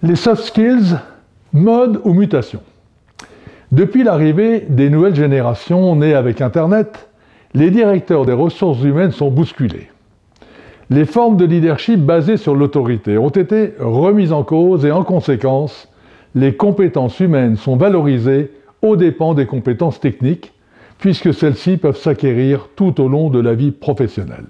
Les soft skills, mode ou mutation. Depuis l'arrivée des nouvelles générations nées avec Internet, les directeurs des ressources humaines sont bousculés. Les formes de leadership basées sur l'autorité ont été remises en cause et en conséquence, les compétences humaines sont valorisées aux dépens des compétences techniques, puisque celles-ci peuvent s'acquérir tout au long de la vie professionnelle.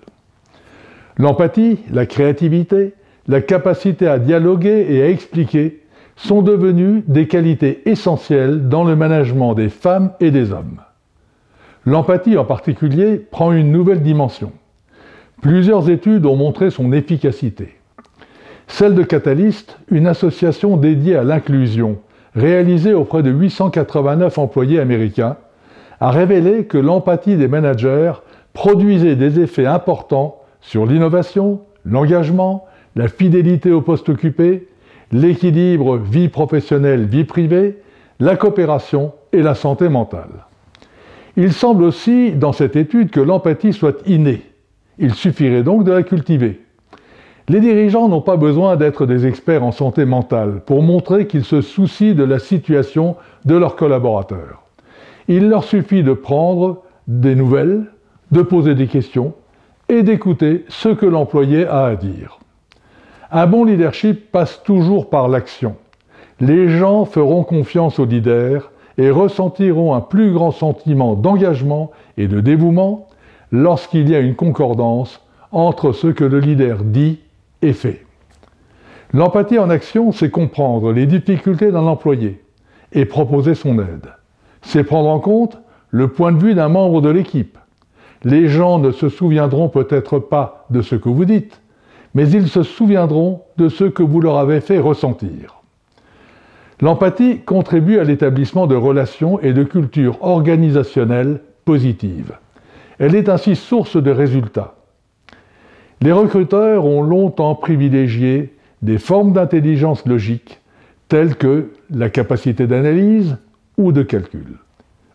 L'empathie, la créativité, la capacité à dialoguer et à expliquer sont devenues des qualités essentielles dans le management des femmes et des hommes. L'empathie en particulier prend une nouvelle dimension. Plusieurs études ont montré son efficacité. Celle de Catalyst, une association dédiée à l'inclusion, réalisée auprès de 889 employés américains, a révélé que l'empathie des managers produisait des effets importants sur l'innovation, l'engagement, la fidélité au poste occupé, l'équilibre vie professionnelle-vie privée, la coopération et la santé mentale. Il semble aussi, dans cette étude, que l'empathie soit innée. Il suffirait donc de la cultiver. Les dirigeants n'ont pas besoin d'être des experts en santé mentale pour montrer qu'ils se soucient de la situation de leurs collaborateurs. Il leur suffit de prendre des nouvelles, de poser des questions et d'écouter ce que l'employé a à dire. Un bon leadership passe toujours par l'action. Les gens feront confiance au leader et ressentiront un plus grand sentiment d'engagement et de dévouement lorsqu'il y a une concordance entre ce que le leader dit et fait. L'empathie en action, c'est comprendre les difficultés d'un employé et proposer son aide. C'est prendre en compte le point de vue d'un membre de l'équipe. Les gens ne se souviendront peut-être pas de ce que vous dites, mais ils se souviendront de ce que vous leur avez fait ressentir. L'empathie contribue à l'établissement de relations et de cultures organisationnelles positives. Elle est ainsi source de résultats. Les recruteurs ont longtemps privilégié des formes d'intelligence logique, telles que la capacité d'analyse ou de calcul.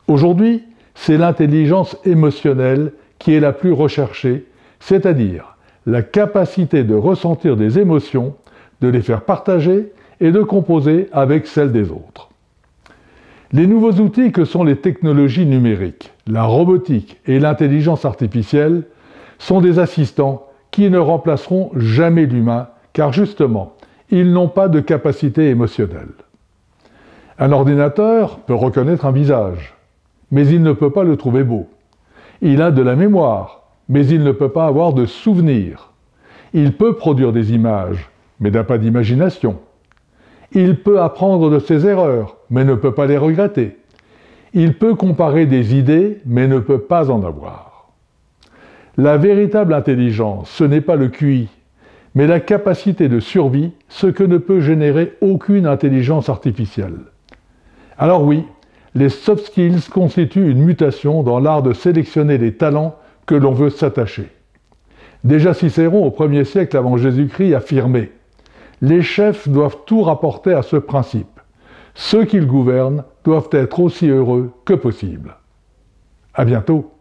Aujourd'hui, c'est l'intelligence émotionnelle qui est la plus recherchée, c'est-à-dire la capacité de ressentir des émotions, de les faire partager et de composer avec celles des autres. Les nouveaux outils que sont les technologies numériques, la robotique et l'intelligence artificielle sont des assistants qui ne remplaceront jamais l'humain, car justement, ils n'ont pas de capacité émotionnelle. Un ordinateur peut reconnaître un visage, mais il ne peut pas le trouver beau. Il a de la mémoire, mais il ne peut pas avoir de souvenirs. Il peut produire des images, mais n'a pas d'imagination. Il peut apprendre de ses erreurs, mais ne peut pas les regretter. Il peut comparer des idées, mais ne peut pas en avoir. La véritable intelligence, ce n'est pas le QI, mais la capacité de survie, ce que ne peut générer aucune intelligence artificielle. Alors oui, les soft skills constituent une mutation dans l'art de sélectionner les talents que l'on veut s'attacher. Déjà Cicéron, au 1er siècle avant Jésus-Christ, affirmait « Les chefs doivent tout rapporter à ce principe. Ceux qu'ils gouvernent doivent être aussi heureux que possible. » À bientôt.